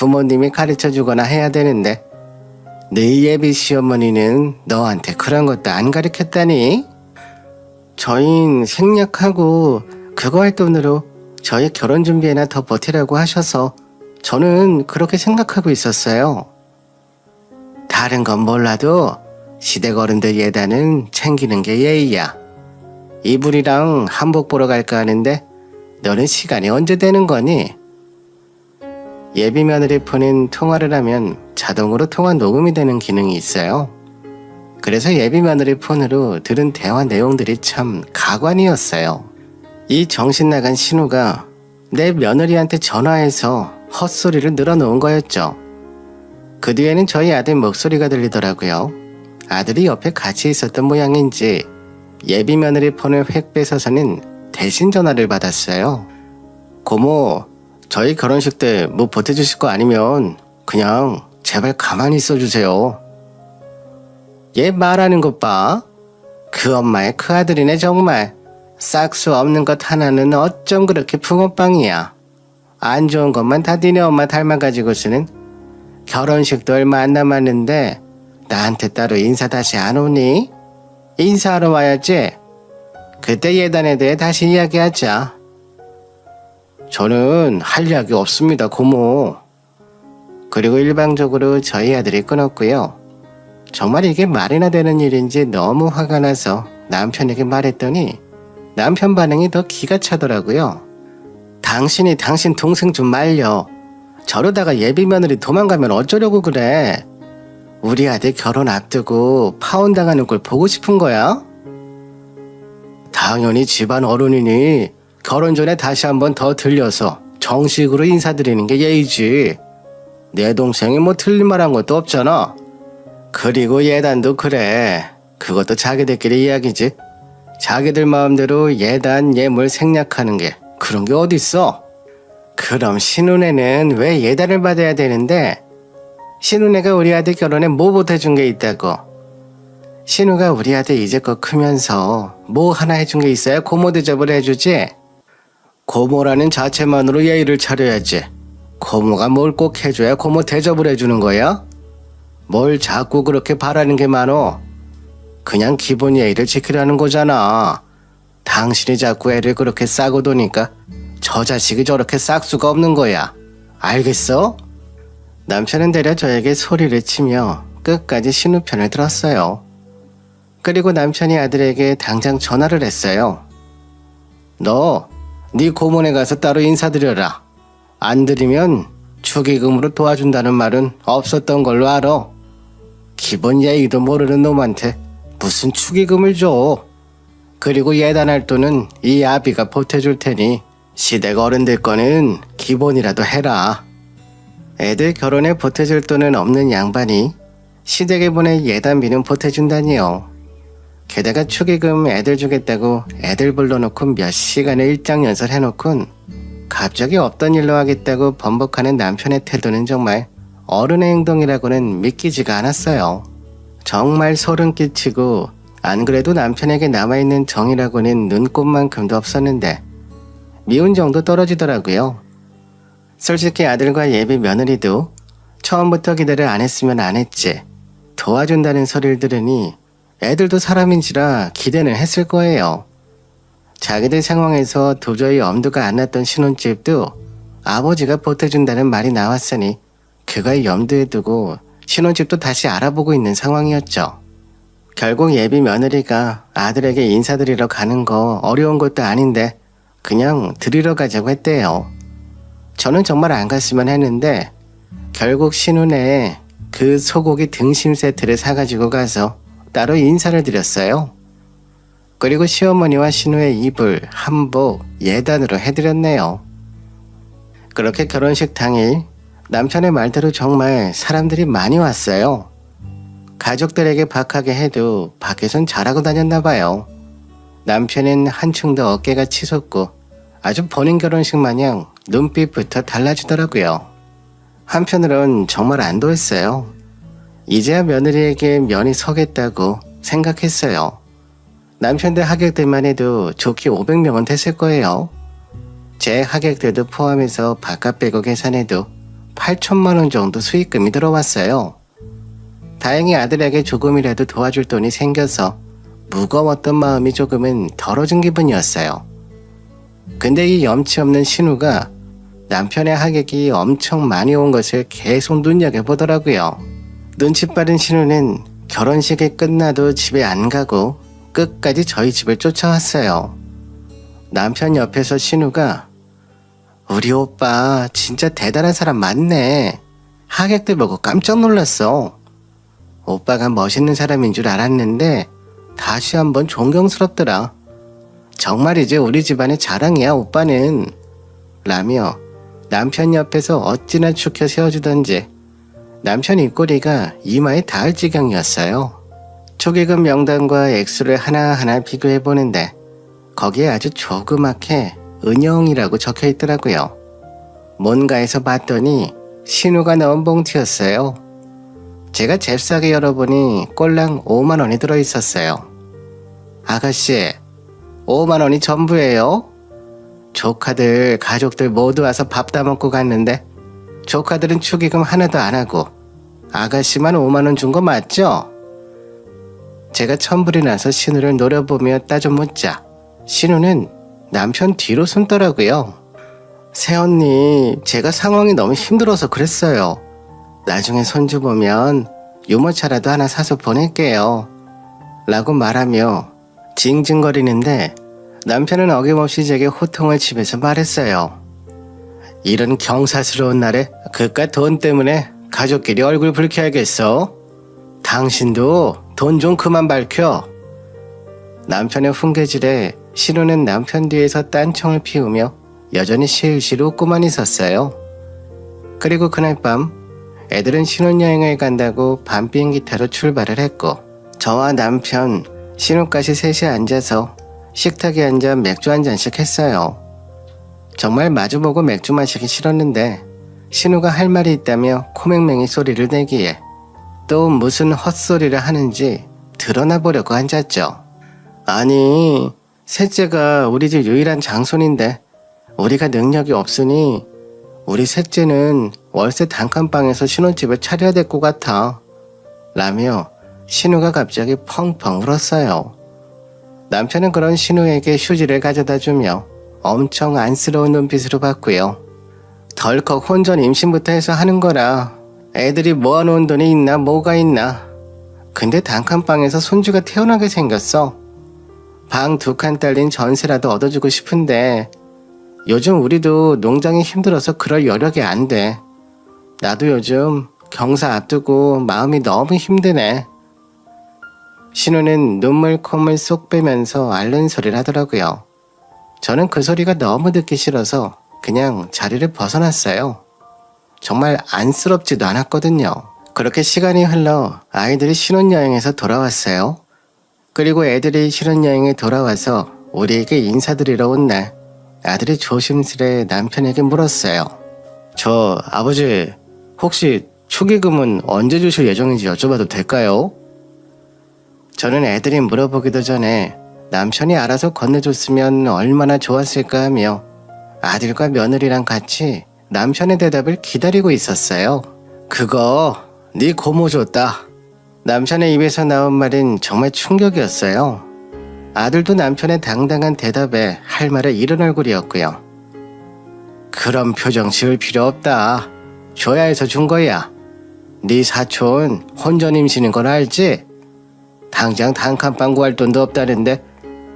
부모님이 가르쳐주거나 해야 되는데 너희 예비 시어머니는 너한테 그런 것도 안 가르쳤다니? 저흰 생략하고 그거 할 돈으로 저희 결혼 준비에나 더 버티라고 하셔서 저는 그렇게 생각하고 있었어요. 다른 건 몰라도 시댁 어른들 예단은 챙기는 게 예의야. 이불이랑 한복 보러 갈까 하는데 너는 시간이 언제 되는 거니? 예비 며느리 폰은 통화를 하면 자동으로 통화 녹음이 되는 기능이 있어요. 그래서 예비 며느리 폰으로 들은 대화 내용들이 참 가관이었어요. 이 정신 나간 신우가 내 며느리한테 전화해서 헛소리를 늘어놓은 거였죠. 그 뒤에는 저희 아들 목소리가 들리더라고요. 아들이 옆에 같이 있었던 모양인지 예비 며느리 폰을 획 뺏어서는 대신 전화를 받았어요. 고모, 저희 결혼식 때 뭐 보태주실 거 아니면 그냥 제발 가만히 있어주세요. 얘 말하는 것 봐. 그 엄마의 그 아들이네 정말. 싹수 없는 것 하나는 어쩜 그렇게 붕어빵이야. 안 좋은 것만 다 니네 엄마 닮아가지고서는 결혼식도 얼마 안 남았는데 나한테 따로 인사 다시 안 오니? 인사하러 와야지. 그때 예단에 대해 다시 이야기하자. 저는 할 이야기 없습니다, 고모. 그리고 일방적으로 저희 아들이 끊었고요. 정말 이게 말이나 되는 일인지 너무 화가 나서 남편에게 말했더니 남편 반응이 더 기가 차더라고요. 당신이 당신 동생 좀 말려. 저러다가 예비 며느리 도망가면 어쩌려고 그래. 우리 아들 결혼 앞두고 파혼당하는 걸 보고 싶은 거야? 당연히 집안 어른이니 결혼 전에 다시 한번 더 들려서 정식으로 인사드리는 게 예의지. 내 동생이 뭐 틀린 말 한 것도 없잖아. 그리고 예단도 그래. 그것도 자기들끼리 이야기지. 자기들 마음대로 예단, 예물 생략하는 게 그런 게 어딨어. 그럼 신혼에는 왜 예단을 받아야 되는데? 신혼애가 우리 아들 결혼에 뭐 보태준 게 있다고. 신우가 우리 아들 이제껏 크면서 뭐 하나 해준 게 있어야 고모 대접을 해주지. 고모라는 자체만으로 예의를 차려야지. 고모가 뭘 꼭 해줘야 고모 대접을 해주는 거야? 뭘 자꾸 그렇게 바라는 게 많어. 그냥 기본 예의를 지키라는 거잖아. 당신이 자꾸 애를 그렇게 싸고 도니까 저 자식이 저렇게 싹 수가 없는 거야. 알겠어? 남편은 대려 저에게 소리를 치며 끝까지 신우 편을 들었어요. 그리고 남편이 아들에게 당장 전화를 했어요. 너, 네 고모네 가서 따로 인사드려라. 안 드리면 축의금으로 도와준다는 말은 없었던 걸로 알아. 기본 예의도 모르는 놈한테 무슨 축의금을 줘. 그리고 예단할 돈은 이 아비가 보태줄 테니 시댁 어른들 거는 기본이라도 해라. 애들 결혼에 보태줄 돈은 없는 양반이 시댁에 보낼 예단비는 보태준다니요. 게다가 축의금 애들 주겠다고 애들 불러놓고 몇 시간을 일장 연설해놓곤 갑자기 없던 일로 하겠다고 번복하는 남편의 태도는 정말 어른의 행동이라고는 믿기지가 않았어요. 정말 소름 끼치고 안 그래도 남편에게 남아있는 정이라고는 눈꼽만큼도 없었는데 미운 정도 떨어지더라고요. 솔직히 아들과 예비 며느리도 처음부터 기대를 안 했으면 안 했지. 도와준다는 소리를 들으니 애들도 사람인지라 기대는 했을 거예요. 자기들 상황에서 도저히 엄두가 안 났던 신혼집도 아버지가 보태준다는 말이 나왔으니 그걸 염두에 두고 신혼집도 다시 알아보고 있는 상황이었죠. 결국 예비 며느리가 아들에게 인사드리러 가는 거 어려운 것도 아닌데 그냥 드리러 가자고 했대요. 저는 정말 안 갔으면 했는데 결국 신혼에 그 소고기 등심 세트를 사가지고 가서 따로 인사를 드렸어요. 그리고 시어머니와 신우의 이불, 한복, 예단으로 해드렸네요. 그렇게 결혼식 당일 남편의 말대로 정말 사람들이 많이 왔어요. 가족들에게 박하게 해도 밖에선 잘하고 다녔나 봐요. 남편은 한층 더 어깨가 치솟고 아주 본인 결혼식 마냥 눈빛부터 달라지더라고요. 한편으론 정말 안도했어요. 이제야 며느리에게 면이 서겠다고 생각했어요. 남편들 하객들만 해도 좋게 500명은 됐을 거예요. 제 하객들도 포함해서 바깥 빼고 계산해도 8천만 원 정도 수익금이 들어왔어요. 다행히 아들에게 조금이라도 도와줄 돈이 생겨서 무거웠던 마음이 조금은 덜어진 기분이었어요. 근데 이 염치 없는 신우가 남편의 하객이 엄청 많이 온 것을 계속 눈여겨보더라고요. 눈치 빠른 신우는 결혼식이 끝나도 집에 안 가고 끝까지 저희 집을 쫓아왔어요. 남편 옆에서 신우가 우리 오빠 진짜 대단한 사람 맞네. 하객들 보고 깜짝 놀랐어. 오빠가 멋있는 사람인 줄 알았는데 다시 한번 존경스럽더라. 정말이지 우리 집안의 자랑이야 오빠는. 라며 남편 옆에서 어찌나 축혀 세워주던지 남편 입꼬리가 이마에 닿을 지경이었어요. 축의금 명단과 액수를 하나하나 비교해보는데 거기에 아주 조그맣게 은영이라고 적혀있더라고요. 뭔가에서 봤더니 신우가 넣은 봉투였어요. 제가 잽싸게 열어보니 꼴랑 5만 원이 들어있었어요. 아가씨, 5만 원이 전부예요? 조카들, 가족들 모두 와서 밥 다 먹고 갔는데 조카들은 축의금 하나도 안 하고 아가씨만 5만 원 준 거 맞죠? 제가 천불이 나서 신우를 노려보며 따져 묻자 신우는 남편 뒤로 숨더라고요. 새언니, 제가 상황이 너무 힘들어서 그랬어요. 나중에 손주 보면 유모차라도 하나 사서 보낼게요. 라고 말하며 징징거리는데 남편은 어김없이 제게 호통을 치면서 말했어요. 이런 경사스러운 날에 그깟 돈 때문에 가족끼리 얼굴 붉혀야겠어? 당신도 돈 좀 그만 밝혀. 남편의 훈계질에 신우는 남편 뒤에서 딴청을 피우며 여전히 실실 웃고만 있었어요. 그리고 그날 밤 애들은 신혼여행을 간다고 밤 비행기 타러 출발을 했고 저와 남편, 신우까지 셋이 앉아서 식탁에 앉아 맥주 한 잔씩 했어요. 정말 마주보고 맥주 마시기 싫었는데 신우가 할 말이 있다며 코맹맹이 소리를 내기에 또 무슨 헛소리를 하는지 드러나 보려고 앉았죠. 아니, 셋째가 우리 집 유일한 장손인데 우리가 능력이 없으니 우리 셋째는 월세 단칸방에서 신혼집을 차려야 될 것 같아. 라며 신우가 갑자기 펑펑 울었어요. 남편은 그런 신우에게 휴지를 가져다 주며 엄청 안쓰러운 눈빛으로 봤고요. 덜컥 혼전 임신부터 해서 하는 거라 애들이 모아놓은 돈이 있나 뭐가 있나. 근데 단칸방에서 손주가 태어나게 생겼어. 방 2칸 딸린 전세라도 얻어주고 싶은데 요즘 우리도 농장이 힘들어서 그럴 여력이 안 돼. 나도 요즘 경사 앞두고 마음이 너무 힘드네. 신우는 눈물 콧물 쏙 빼면서 앓는 소리를 하더라고요. 저는 그 소리가 너무 듣기 싫어서 그냥 자리를 벗어났어요. 정말 안쓰럽지도 않았거든요. 그렇게 시간이 흘러 아이들이 신혼여행에서 돌아왔어요. 그리고 애들이 신혼여행에 돌아와서 우리에게 인사드리러 온 날 아들이 조심스레 남편에게 물었어요. 저 아버지 혹시 축의금은 언제 주실 예정인지 여쭤봐도 될까요? 저는 애들이 물어보기도 전에 남편이 알아서 건네줬으면 얼마나 좋았을까 하며 아들과 며느리랑 같이 남편의 대답을 기다리고 있었어요. 그거 네 고모 줬다. 남편의 입에서 나온 말은 정말 충격이었어요. 아들도 남편의 당당한 대답에 할 말을 잃은 얼굴이었고요. 그런 표정 지을 필요 없다. 줘야 해서 준 거야. 네 사촌 혼전 임신인 건 알지? 당장 단칸방 구할 돈도 없다는데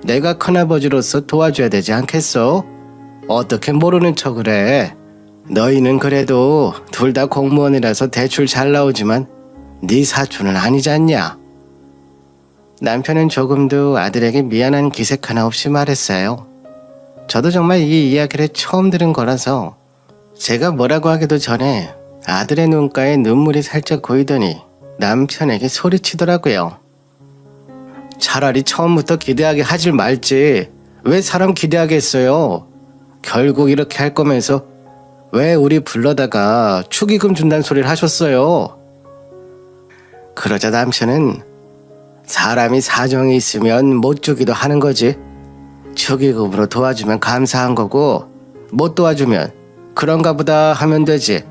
내가 큰아버지로서 도와줘야 되지 않겠어? 어떻게 모르는 척을 해? 너희는 그래도 둘 다 공무원이라서 대출 잘 나오지만 네 사촌은 아니지 않냐? 남편은 조금도 아들에게 미안한 기색 하나 없이 말했어요. 저도 정말 이 이야기를 처음 들은 거라서 제가 뭐라고 하기도 전에 아들의 눈가에 눈물이 살짝 고이더니 남편에게 소리치더라고요. 차라리 처음부터 기대하게 하질 말지 왜 사람 기대하게 했어요? 결국 이렇게 할 거면서 왜 우리 불러다가 축의금 준다는 소리를 하셨어요? 그러자 남편은 사람이 사정이 있으면 못 주기도 하는 거지. 축의금으로 도와주면 감사한 거고 못 도와주면 그런가 보다 하면 되지.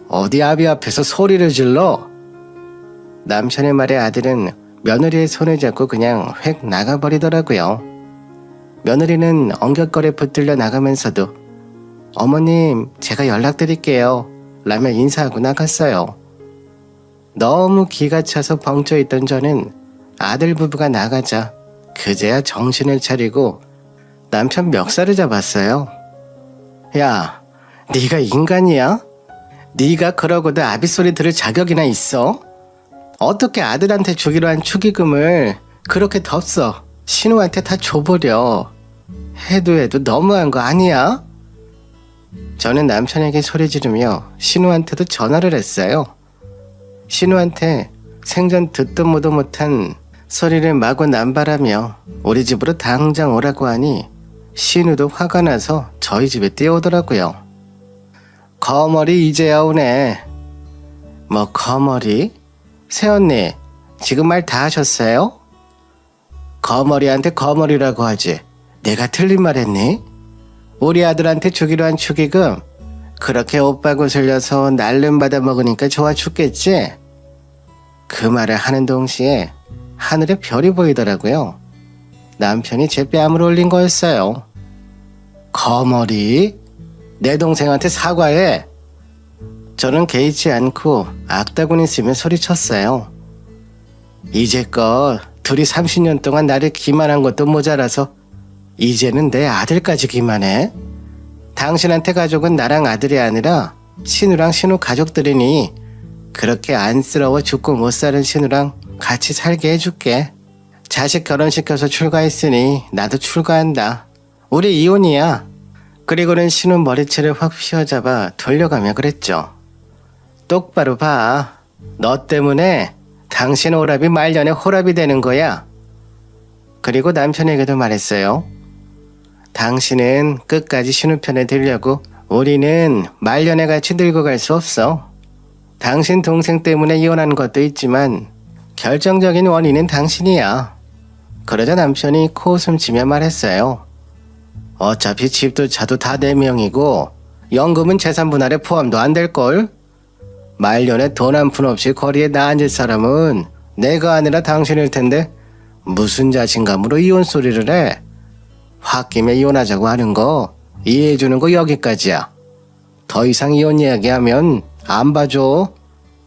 어디 아비 앞에서 소리를 질러? 남편의 말에 아들은 며느리의 손을 잡고 그냥 획 나가버리더라고요. 며느리는 엉겹거려 붙들려 나가면서도 어머님, 제가 연락드릴게요 라며 인사하고 나갔어요. 너무 기가 차서 벙쪄있던 저는 아들 부부가 나가자 그제야 정신을 차리고 남편 멱살을 잡았어요. 야, 네가 인간이야? 네가 그러고도 아비 소리 들을 자격이나 있어? 어떻게 아들한테 주기로 한 축의금을 그렇게 덥서 신우한테 다 줘버려. 해도 너무한 거 아니야? 저는 남편에게 소리 지르며 신우한테도 전화를 했어요. 신우한테 생전 듣도 보도 못한 소리를 마구 남발하며 우리 집으로 당장 오라고 하니 신우도 화가 나서 저희 집에 뛰어오더라고요. 거머리 이제야 오네. 뭐 거머리? 새언니, 지금 말 다 하셨어요? 거머리한테 거머리라고 하지. 내가 틀린 말 했니? 우리 아들한테 주기로 한 축의금 그렇게 오빠 구슬려서 날름 받아 먹으니까 좋아 죽겠지? 그 말을 하는 동시에 하늘에 별이 보이더라고요. 남편이 제 뺨을 올린 거였어요. 거머리? 내 동생한테 사과해. 저는 개의치 않고 악다구니 쓰며 소리쳤어요. 이제껏 둘이 30년 동안 나를 기만한 것도 모자라서 이제는 내 아들까지 기만해? 당신한테 가족은 나랑 아들이 아니라 신우랑 신우 가족들이니 그렇게 안쓰러워 죽고 못 사는 신우랑 같이 살게 해줄게. 자식 결혼시켜서 출가했으니 나도 출가한다. 우리 이혼이야. 그리고는 신우 머리채를 확 휘어잡아 돌려가며 그랬죠. 똑바로 봐. 너 때문에 당신 오라비 말년에 호랍이 되는 거야. 그리고 남편에게도 말했어요. 당신은 끝까지 신우 편에 들려고 우리는 말년에 같이 늙어 갈 수 없어. 당신 동생 때문에 이혼한 것도 있지만 결정적인 원인은 당신이야. 그러자 남편이 코웃음 치며 말했어요. 어차피 집도 차도 다 내 명이고 연금은 재산 분할에 포함도 안 될걸? 말년에 돈 한 푼 없이 거리에 나앉을 사람은 내가 아니라 당신일 텐데 무슨 자신감으로 이혼 소리를 해? 홧김에 이혼하자고 하는 거 이해해주는 거 여기까지야. 더 이상 이혼 이야기하면 안 봐줘.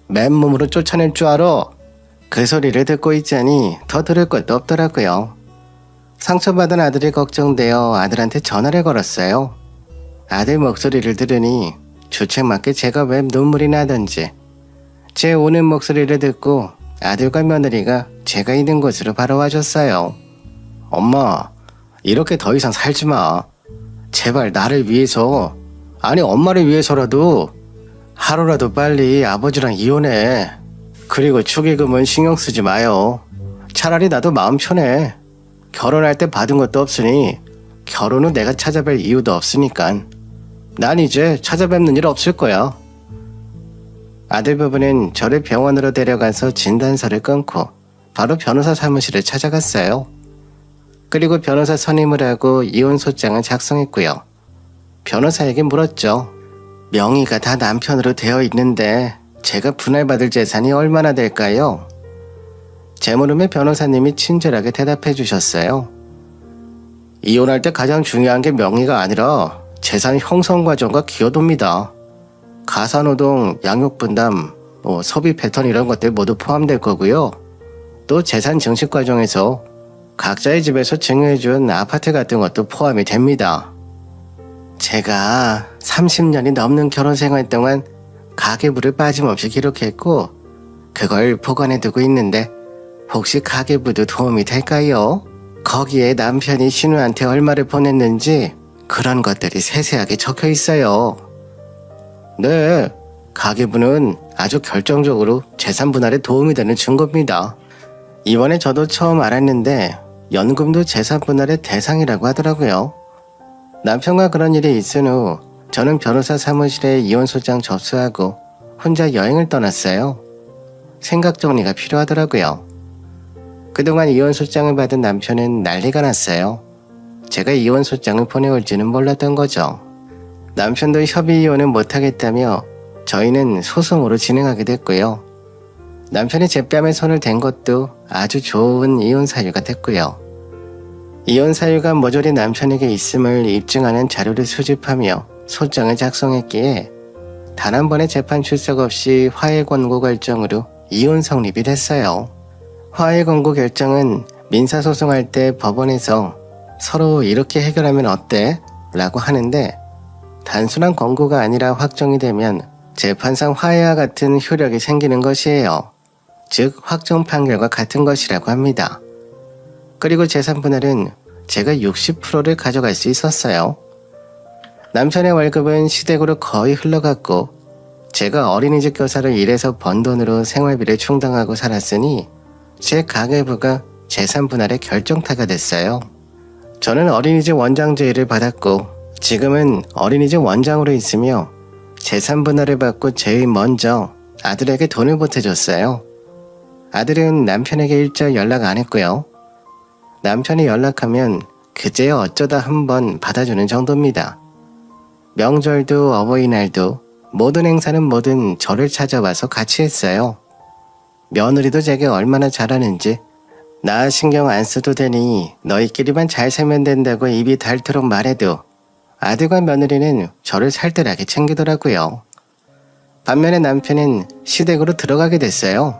맨몸으로 쫓아낼 줄 알아. 그 소리를 듣고 있자니 더 들을 것도 없더라고요. 상처받은 아들이 걱정되어 아들한테 전화를 걸었어요. 아들 목소리를 들으니 주책맞게 제가 왜 눈물이 나던지 제 우는 목소리를 듣고 아들과 며느리가 제가 있는 곳으로 바로 와줬어요. 엄마, 이렇게 더 이상 살지 마. 제발 나를 위해서, 아니 엄마를 위해서라도 하루라도 빨리 아버지랑 이혼해. 그리고 축의금은 신경 쓰지 마요. 차라리 나도 마음 편해. 결혼할 때 받은 것도 없으니 결혼 후 내가 찾아뵐 이유도 없으니까 난 이제 찾아뵙는 일 없을 거야. 아들 부부는 저를 병원으로 데려가서 진단서를 끊고 바로 변호사 사무실을 찾아갔어요. 그리고 변호사 선임을 하고 이혼소장을 작성했고요. 변호사에게 물었죠. 명의가 다 남편으로 되어 있는데 제가 분할받을 재산이 얼마나 될까요? 제 물음에 변호사님이 친절하게 대답해 주셨어요. 이혼할 때 가장 중요한 게 명의가 아니라 재산 형성 과정과 기여도입니다. 가사노동, 양육분담, 소비 패턴 이런 것들 모두 포함될 거고요. 또 재산 증식 과정에서 각자의 집에서 증여해준 아파트 같은 것도 포함이 됩니다. 제가 30년이 넘는 결혼 생활 동안 가계부를 빠짐없이 기록했고 그걸 보관해두고 있는데 혹시 가계부도 도움이 될까요? 거기에 남편이 신우한테 얼마를 보냈는지 그런 것들이 세세하게 적혀 있어요. 네, 가계부는 아주 결정적으로 재산 분할에 도움이 되는 증거입니다. 이번에 저도 처음 알았는데 연금도 재산 분할의 대상이라고 하더라고요. 남편과 그런 일이 있은 후 저는 변호사 사무실에 이혼소장 접수하고 혼자 여행을 떠났어요. 생각 정리가 필요하더라고요. 그동안 이혼소장을 받은 남편은 난리가 났어요. 제가 이혼소장을 보내올지는 몰랐던 거죠. 남편도 협의 이혼은 못하겠다며 저희는 소송으로 진행하게 됐고요. 남편이 제 뺨에 손을 댄 것도 아주 좋은 이혼 사유가 됐고요. 이혼 사유가 모조리 남편에게 있음을 입증하는 자료를 수집하며 소장을 작성했기에 단 한 번의 재판 출석 없이 화해 권고 결정으로 이혼 성립이 됐어요. 화해 권고 결정은 민사소송할 때 법원에서 서로 이렇게 해결하면 어때? 라고 하는데 단순한 권고가 아니라 확정이 되면 재판상 화해와 같은 효력이 생기는 것이에요. 즉 확정 판결과 같은 것이라고 합니다. 그리고 재산분할은 제가 60%를 가져갈 수 있었어요. 남편의 월급은 시댁으로 거의 흘러갔고 제가 어린이집 교사로 일해서 번 돈으로 생활비를 충당하고 살았으니 제 가계부가 재산분할의 결정타가 됐어요. 저는 어린이집 원장 제의를 받았고 지금은 어린이집 원장으로 있으며 재산분할을 받고 제일 먼저 아들에게 돈을 보태줬어요. 아들은 남편에게 일절 연락 안 했고요. 남편이 연락하면 그제야 어쩌다 한번 받아주는 정도입니다. 명절도 어버이날도 모든 행사는 뭐든 저를 찾아와서 같이 했어요. 며느리도 제게 얼마나 잘하는지 나 신경 안 써도 되니 너희끼리만 잘 살면 된다고 입이 닳도록 말해도 아들과 며느리는 저를 살뜰하게 챙기더라고요. 반면에 남편은 시댁으로 들어가게 됐어요.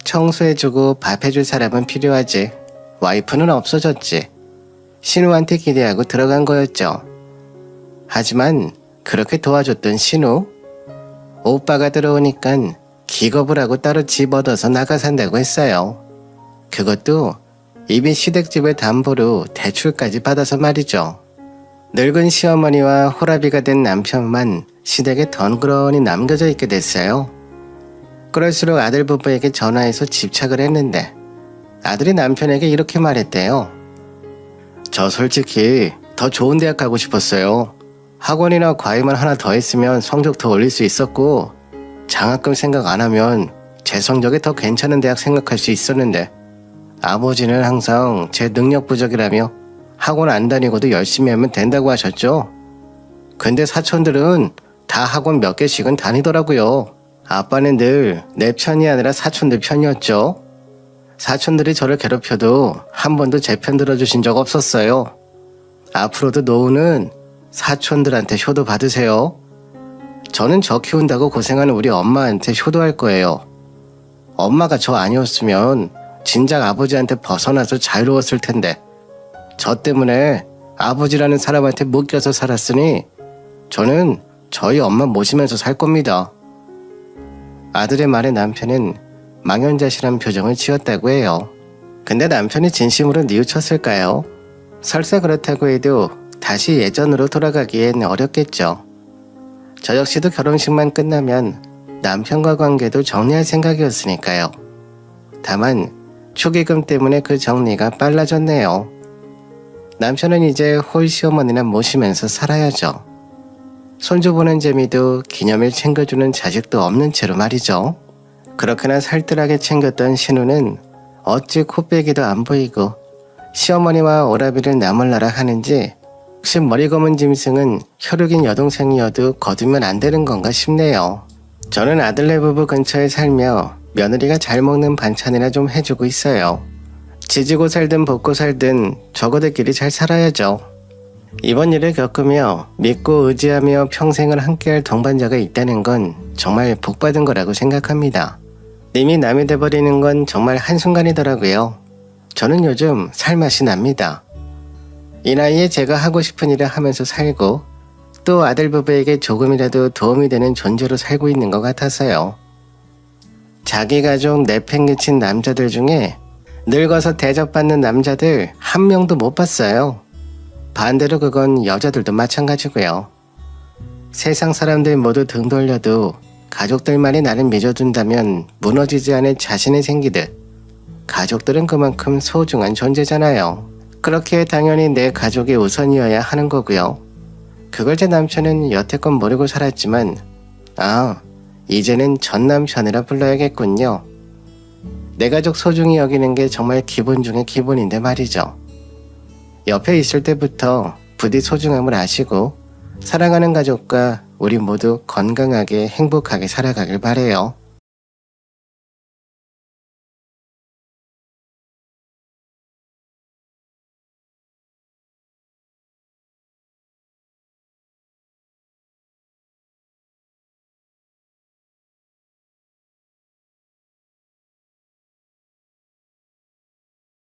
청소해주고 밥해줄 사람은 필요하지 와이프는 없어졌지 신우한테 기대하고 들어간 거였죠. 하지만 그렇게 도와줬던 신우 오빠가 들어오니깐 기겁을 하고 따로 집 얻어서 나가 산다고 했어요. 그것도 이미 시댁집을 담보로 대출까지 받아서 말이죠. 늙은 시어머니와 호라비가 된 남편만 시댁에 덩그러니 남겨져 있게 됐어요. 그럴수록 아들 부부에게 전화해서 집착을 했는데 아들이 남편에게 이렇게 말했대요. 저 솔직히 더 좋은 대학 가고 싶었어요. 학원이나 과외만 하나 더 했으면 성적 더 올릴 수 있었고 장학금 생각 안 하면 제 성적이 더 괜찮은 대학 생각할 수 있었는데 아버지는 항상 제 능력 부족이라며 학원 안 다니고도 열심히 하면 된다고 하셨죠. 근데 사촌들은 다 학원 몇 개씩은 다니더라고요. 아빠는 늘 내 편이 아니라 사촌들 편이었죠. 사촌들이 저를 괴롭혀도 한 번도 제 편 들어주신 적 없었어요. 앞으로도 노후는 사촌들한테 효도 받으세요. 저는 저 키운다고 고생하는 우리 엄마한테 효도할 거예요. 엄마가 저 아니었으면 진작 아버지한테 벗어나서 자유로웠을 텐데 저 때문에 아버지라는 사람한테 묶여서 살았으니 저는 저희 엄마 모시면서 살 겁니다. 아들의 말에 남편은 망연자실한 표정을 지었다고 해요. 근데 남편이 진심으로 뉘우쳤을까요? 설사 그렇다고 해도 다시 예전으로 돌아가기엔 어렵겠죠. 저 역시도 결혼식만 끝나면 남편과 관계도 정리할 생각이었으니까요. 다만 축의금 때문에 그 정리가 빨라졌네요. 남편은 이제 홀 시어머니나 모시면서 살아야죠. 손주 보는 재미도 기념일 챙겨주는 자식도 없는 채로 말이죠. 그렇게나 살뜰하게 챙겼던 신우는 어찌 코빼기도 안 보이고 시어머니와 오라비를 나몰라라 하는지 혹시 머리 검은 짐승은 혈육인 여동생이어도 거두면 안 되는 건가 싶네요. 저는 아들네 부부 근처에 살며 며느리가 잘 먹는 반찬이나 좀 해주고 있어요. 지지고 살든 볶고 살든 저거들끼리 잘 살아야죠. 이번 일을 겪으며 믿고 의지하며 평생을 함께할 동반자가 있다는 건 정말 복받은 거라고 생각합니다. 님이 남이 돼버리는 건 정말 한순간이더라고요. 저는 요즘 살맛이 납니다. 이 나이에 제가 하고 싶은 일을 하면서 살고 또 아들 부부에게 조금이라도 도움이 되는 존재로 살고 있는 것 같아서요. 자기 가족 내팽개친 남자들 중에 늙어서 대접받는 남자들 한 명도 못 봤어요. 반대로 그건 여자들도 마찬가지고요. 세상 사람들 모두 등 돌려도 가족들만이 나를 믿어준다면 무너지지 않을 자신이 생기듯 가족들은 그만큼 소중한 존재잖아요. 그렇게 당연히 내 가족이 우선이어야 하는 거고요. 그걸 제 남편은 여태껏 모르고 살았지만 이제는 전 남편이라 불러야겠군요. 내 가족 소중히 여기는 게 정말 기본 중에 기본인데 말이죠. 옆에 있을 때부터 부디 소중함을 아시고 사랑하는 가족과 우리 모두 건강하게 행복하게 살아가길 바래요.